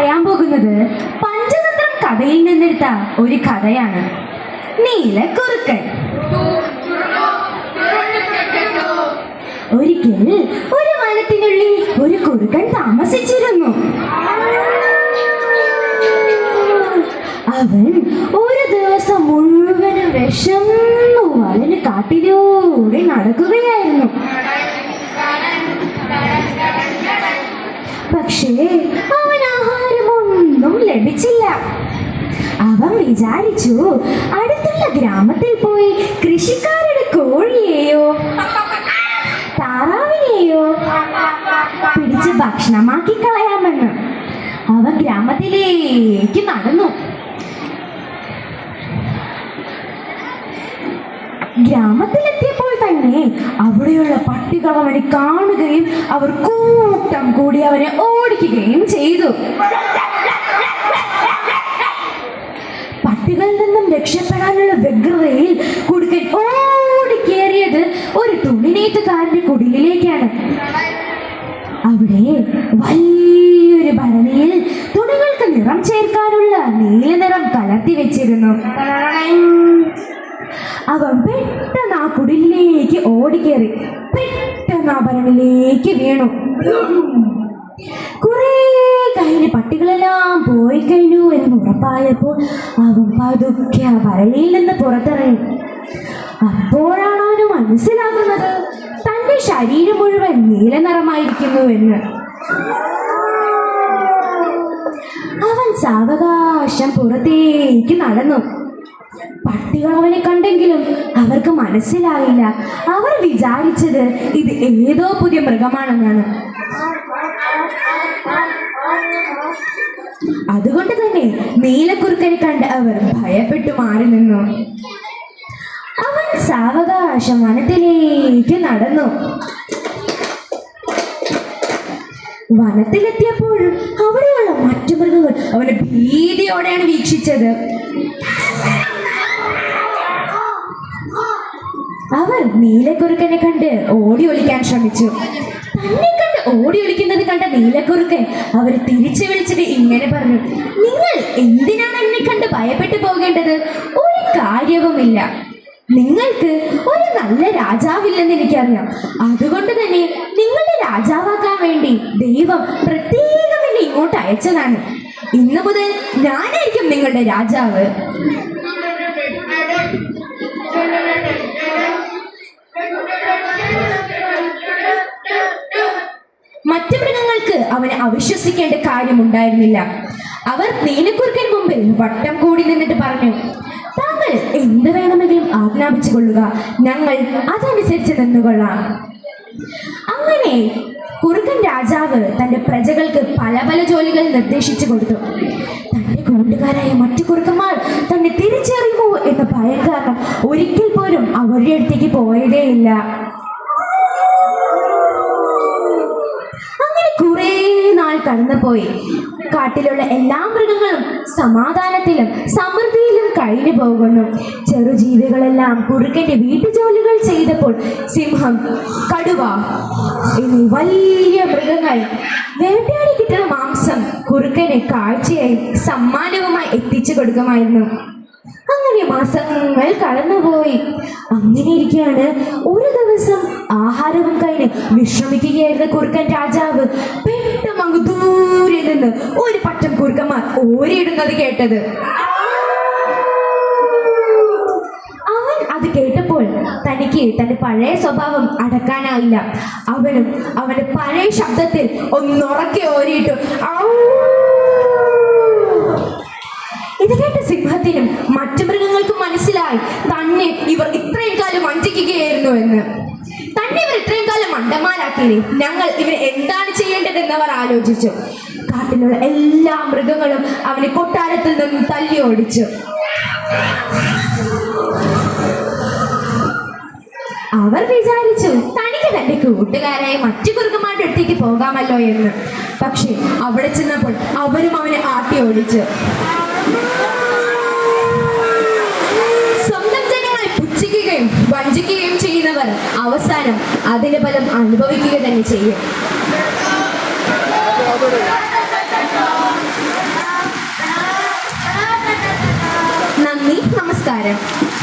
പറയാൻ പോകുന്നത് പഞ്ചതന്ത്രം കഥയിൽ നിന്നെടുത്ത ഒരു കഥയാണ്. നീലക്കുറുക്കൻ. ഒരിക്കൽ ഒരു വനത്തിനുള്ളിൽ ഒരു കുറുക്കൻ താമസിച്ചിരുന്നു. അവൻ ഒരു ദിവസം മുഴുവനും വിശന്നു വലന് കാട്ടിലൂടെ നടക്കുകയായിരുന്നു. പക്ഷേ അവൻ ആഹാരമൊന്നും ലഭിച്ചില്ല. അവൻ വിചാരിച്ചു അടുത്തുള്ള ഗ്രാമത്തിൽ പോയി കൃഷിക്കാരുടെ കോഴിയെയോ താറാവിനെയോ പിടിച്ച് ഭക്ഷണമാക്കി കളയാമെന്ന്. അവൻ ഗ്രാമത്തിലേക്ക് നടന്നു. ഗ്രാമത്തിലെത്തിയപ്പോൾ തന്നെ അവിടെയുള്ള പട്ടികൾ അവനെ കാണുകയും അവർ കൂട്ടം കൂടി അവനെ ഓടിക്കുകയും ചെയ്തു. പട്ടികളിൽ നിന്നും രക്ഷപ്പെടാനുള്ള വ്യഗ്രതയിൽ കുറുക്കൻ ഓടിക്കേറിയത് ഒരു തുണിനെയ്ത്തുകാരന്റെ കുടിലിലേക്കാണ്. അവിടെ വലിയൊരു ഭരണിയിൽ തുണികൾക്ക് നിറം ചേർക്കാനുള്ള നീല നിറം കലർത്തി വെച്ചിരുന്നു. അവൻ പെട്ടെന്ന് ആ കുടിലേക്ക് ഓടിക്കേറി പെട്ടെന്ന് ആ ഭരണിലേക്ക് വീണു. കുറെ കഴിഞ്ഞ് പട്ടികളെല്ലാം പോയി കഴിഞ്ഞു എന്ന് ഉറപ്പായപ്പോൾ അവൻ പതുക്കെ ആ ഭരണിയിൽ നിന്ന് പുറത്തിറങ്ങി. അപ്പോഴാണ് അവന് മനസ്സിലാകുന്നത് തന്റെ ശരീരം മുഴുവൻ നീല നിറമായിരിക്കുന്നുവെന്ന്. അവൻ സാവകാശം പുറത്തേക്ക് നടന്നു. പട്ടികൾ അവനെ കണ്ടെങ്കിലും അവർക്ക് മനസ്സിലായില്ല. അവർ വിചാരിച്ചത് ഇത് ഏതോ പുതിയ മൃഗമാണെന്നാണ്. അതുകൊണ്ട് തന്നെ നീലക്കുറുക്കനെ കണ്ട് അവർ ഭയപ്പെട്ടു മാറി നിന്നു. അവൻ സാവകാശം വനത്തിലേക്ക് നടന്നു. വനത്തിലെത്തിയപ്പോഴും അവിടെയുള്ള മറ്റു മൃഗങ്ങൾ അവനെ ഭീതിയോടെയാണ് വീക്ഷിച്ചത്. അവർ നീലക്കുറുക്കനെ കണ്ട് ഓടി ഒളിക്കാൻ ശ്രമിച്ചു. തന്നെ കണ്ട് ഓടി ഒളിക്കുന്നത് കണ്ട നീലക്കുറുക്കൻ അവരെ തിരിച്ചു വിളിച്ചിട്ട് ഇങ്ങനെ പറഞ്ഞു: നിങ്ങൾ എന്തിനാണ് എന്നെ കണ്ട് ഭയപ്പെട്ടു പോകേണ്ടത്? ഒരു കാര്യവുമില്ല. നിങ്ങൾക്ക് ഒരു നല്ല രാജാവില്ലെന്ന് എനിക്കറിയാം. അതുകൊണ്ട് തന്നെ നിങ്ങളുടെ രാജാവാക്കാൻ വേണ്ടി ദൈവം പ്രത്യേകം എന്നെ ഇങ്ങോട്ട് അയച്ചതാണ്. ഇന്നു മുതൽ ഞാനായിരിക്കും നിങ്ങളുടെ രാജാവ്. മറ്റു മൃഗങ്ങൾക്ക് അവനെ അവിശ്വസിക്കേണ്ട കാര്യമുണ്ടായിരുന്നില്ല. അവർ നീലക്കുറുക്കൻ മുമ്പിൽ വട്ടം കൂടി നിന്നിട്ട് പറഞ്ഞു: താങ്കൾ എന്ത് വേണമെങ്കിലും ആജ്ഞാപിച്ചു കൊള്ളുക, ഞങ്ങൾ അതനുസരിച്ച് നിന്നുകൊള്ളാം. അങ്ങനെ കുറുക്കൻ രാജാവ് തന്റെ പ്രജകൾക്ക് പല പല ജോലികൾ നിർദ്ദേശിച്ചു കൊടുത്തു. തന്റെ കൂട്ടുകാരായ മറ്റു കുറുക്കന്മാർ തന്നെ തിരിച്ചറിയുമോ എന്ന ഭയം കാരണം ഒരിക്കൽ പോലും അവരുടെ അടുത്തേക്ക് പോയതേയില്ല. അങ്ങനെ കുറെ നാൾ കടന്നുപോയി. കാട്ടിലുള്ള എല്ലാ മൃഗങ്ങളും സമാധാനത്തിലും സമൃദ്ധിയിലും കഴിഞ്ഞു പോകുന്നു. ചെറുജീവികളെല്ലാം കുറുക്കന്റെ വീട്ടുജോലികൾ ചെയ്തപ്പോൾ സിംഹം, കടുവ എന്നീ വലിയ മൃഗങ്ങൾ വേട്ടയാടി കിട്ടുന്ന മാംസം കുറുക്കന് കാഴ്ചയായി സമ്മാനവുമായി എത്തിച്ചു കൊടുക്കുമായിരുന്നു. അങ്ങനെ മാസങ്ങൾ കടന്നുപോയി. അങ്ങനെ ഇരിക്കുകയാണ് ഒരു ദിവസം ആഹാരവും കഴിഞ്ഞ് വിശ്രമിക്കുകയായിരുന്ന കുറുക്കൻ രാജാവ് പെട്ടെന്ന് അങ്ങ് ദൂരെ നിന്ന് ഒരു പറ്റം കുറുക്കന്മാർ ഓരിയിടുന്നത് കേട്ടത്. അവൻ അത് കേട്ടപ്പോൾ തനിക്ക് തന്റെ പഴയ സ്വഭാവം അടക്കാനായില്ല. അവനും അവന്റെ പഴയ ശബ്ദത്തിൽ ഒന്നുറക്കെ ഓരിയിട്ടു. ഇത് കേട്ട സിംഹത്തിനും മറ്റു മൃഗങ്ങൾക്കും മനസ്സിലായി തന്നെ ഇവർ ഇത്രയും കാലം വഞ്ചിക്കുകയായിരുന്നു എന്ന്. തന്നെ ഇവർ ഇത്രയും കാലം മണ്ടന്മാരാക്കിയില്ലേ, ഞങ്ങൾ ഇവർ എന്താണ് ചെയ്യേണ്ടതെന്ന് അവർ ആലോചിച്ചു. കാട്ടിലുള്ള എല്ലാ മൃഗങ്ങളും അവനെ കൊട്ടാരത്തിൽ നിന്നും തല്ലി ഓടിച്ചു. അവർ വിചാരിച്ചു തനിക്ക് തന്റെ കൂട്ടുകാരായ മറ്റു കുറുക്കന്മാരുടെ അടുത്തേക്ക് പോകാമല്ലോ എന്ന്. പക്ഷെ അവിടെ ചെന്നപ്പോൾ അവരും അവനെ ആട്ടി ഓടിച്ചു. സ്വന്തം ജനങ്ങളെ പുച്ഛിക്കുകയും വഞ്ചിക്കുകയും ചെയ്യുന്നവർ അവസാനം അതിന്റെ ഫലം അനുഭവിക്കുക തന്നെ ചെയ്യും. നമസ്കാരം.